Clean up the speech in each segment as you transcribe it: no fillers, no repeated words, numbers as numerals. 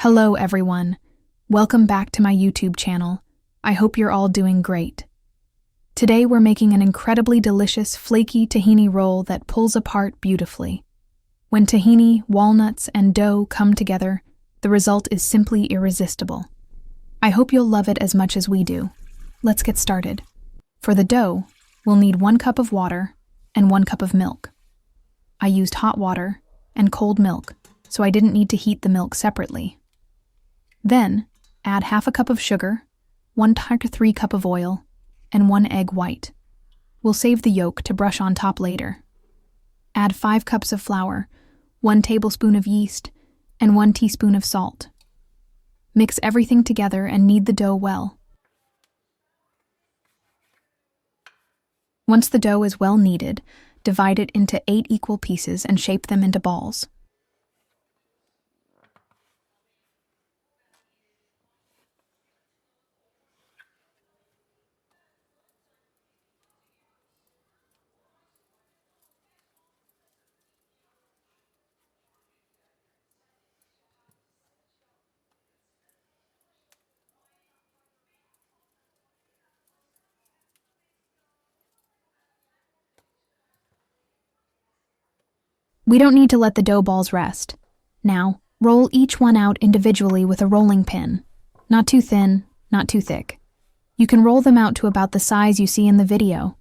Hello everyone. Welcome back to my YouTube channel. I hope you're all doing great. Today we're making an incredibly delicious flaky tahini roll that pulls apart beautifully. When tahini, walnuts, and dough come together, the result is simply irresistible. I hope you'll love it as much as we do. Let's get started. For the dough, we'll need 1 cup of water and 1 cup of milk. I used hot water and cold milk, so I didn't need to heat the milk separately. Then, add half a cup of sugar, 1 to 3 cups of oil, and 1 egg white. We'll save the yolk to brush on top later. Add 5 cups of flour, 1 tablespoon of yeast, and 1 teaspoon of salt. Mix everything together and knead the dough well. Once the dough is well kneaded, divide it into 8 equal pieces and shape them into balls. We don't need to let the dough balls rest. Now, roll each one out individually with a rolling pin. Not too thin, not too thick. You can roll them out to about the size you see in the video.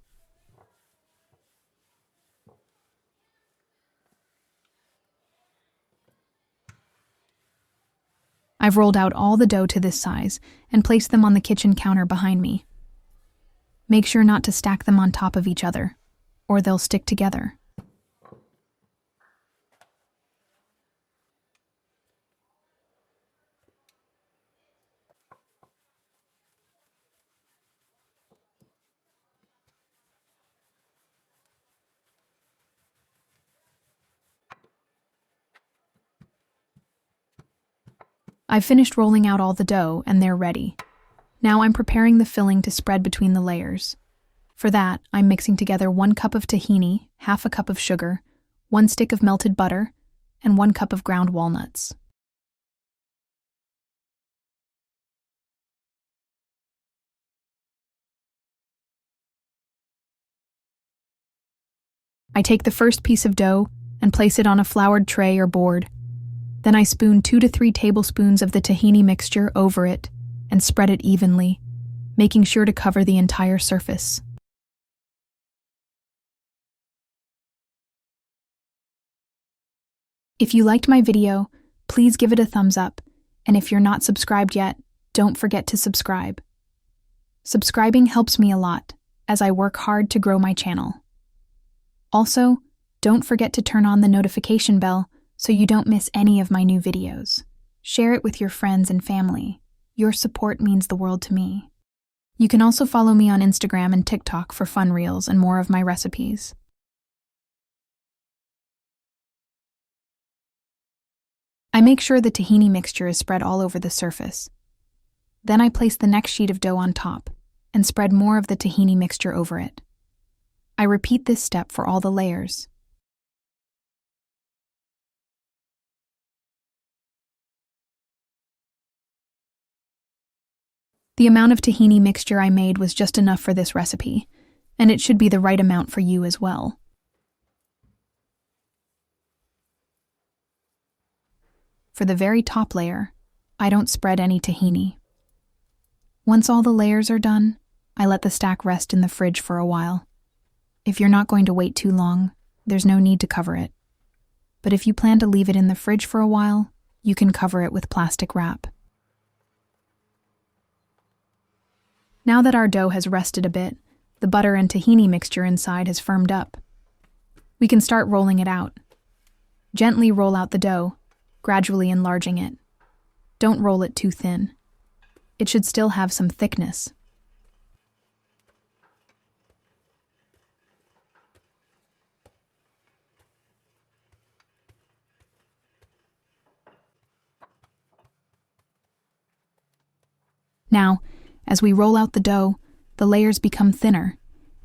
I've rolled out all the dough to this size and placed them on the kitchen counter behind me. Make sure not to stack them on top of each other, or they'll stick together. I've finished rolling out all the dough and they're ready. Now I'm preparing the filling to spread between the layers. For that, I'm mixing together 1 cup of tahini, half a cup of sugar, 1 stick of melted butter, and 1 cup of ground walnuts. I take the first piece of dough and place it on a floured tray or board. Then I spoon 2 to 3 tablespoons of the tahini mixture over it and spread it evenly, making sure to cover the entire surface. If you liked my video, please give it a thumbs up, and if you're not subscribed yet, don't forget to subscribe. Subscribing helps me a lot, as I work hard to grow my channel. Also, don't forget to turn on the notification bell so you don't miss any of my new videos. Share it with your friends and family. Your support means the world to me. You can also follow me on Instagram and TikTok for fun reels and more of my recipes. I make sure the tahini mixture is spread all over the surface. Then I place the next sheet of dough on top and spread more of the tahini mixture over it. I repeat this step for all the layers. The amount of tahini mixture I made was just enough for this recipe, and it should be the right amount for you as well. For the very top layer, I don't spread any tahini. Once all the layers are done, I let the stack rest in the fridge for a while. If you're not going to wait too long, there's no need to cover it. But if you plan to leave it in the fridge for a while, you can cover it with plastic wrap. Now that our dough has rested a bit, the butter and tahini mixture inside has firmed up. We can start rolling it out. Gently roll out the dough, gradually enlarging it. Don't roll it too thin. It should still have some thickness. Now, as we roll out the dough, the layers become thinner,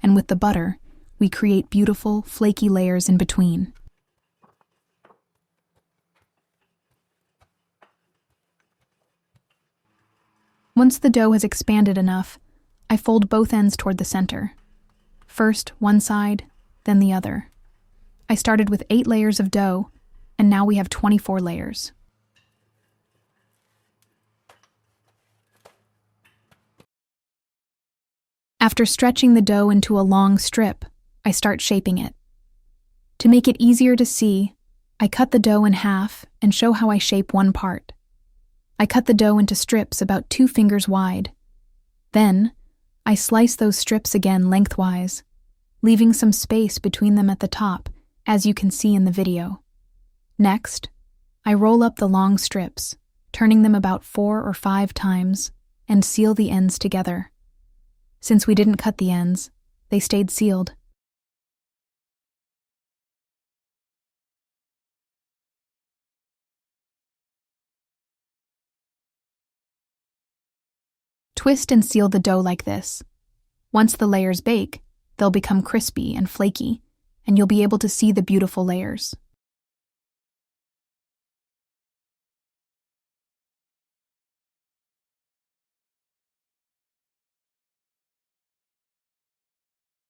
and with the butter, we create beautiful, flaky layers in between. Once the dough has expanded enough, I fold both ends toward the center. First one side, then the other. I started with 8 layers of dough, and now we have 24 layers. After stretching the dough into a long strip, I start shaping it. To make it easier to see, I cut the dough in half and show how I shape one part. I cut the dough into strips about 2 fingers wide. Then, I slice those strips again lengthwise, leaving some space between them at the top, as you can see in the video. Next, I roll up the long strips, turning them about 4 or 5 times, and seal the ends together. Since we didn't cut the ends, they stayed sealed. Twist and seal the dough like this. Once the layers bake, they'll become crispy and flaky, and you'll be able to see the beautiful layers.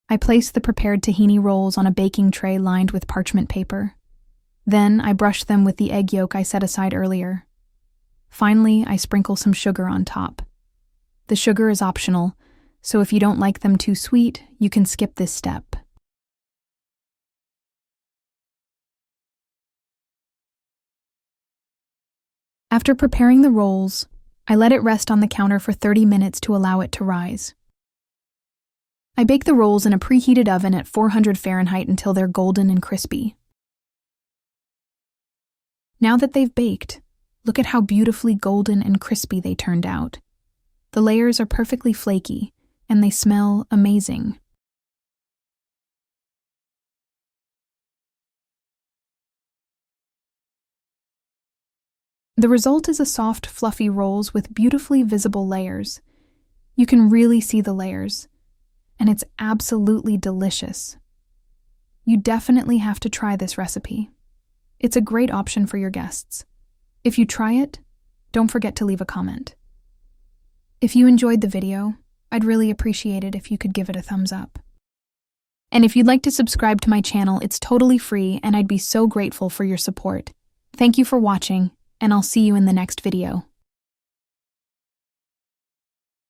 I place the prepared tahini rolls on a baking tray lined with parchment paper. Then I brush them with the egg yolk I set aside earlier. Finally, I sprinkle some sugar on top. The sugar is optional, so if you don't like them too sweet, you can skip this step. After preparing the rolls, I let it rest on the counter for 30 minutes to allow it to rise. I bake the rolls in a preheated oven at 400 Fahrenheit until they're golden and crispy. Now that they've baked, look at how beautifully golden and crispy they turned out. The layers are perfectly flaky, and they smell amazing. The result is a soft, fluffy rolls with beautifully visible layers. You can really see the layers, and it's absolutely delicious. You definitely have to try this recipe. It's a great option for your guests. If you try it, don't forget to leave a comment. If you enjoyed the video, I'd really appreciate it if you could give it a thumbs up. And if you'd like to subscribe to my channel, it's totally free, and I'd be so grateful for your support. Thank you for watching, and I'll see you in the next video.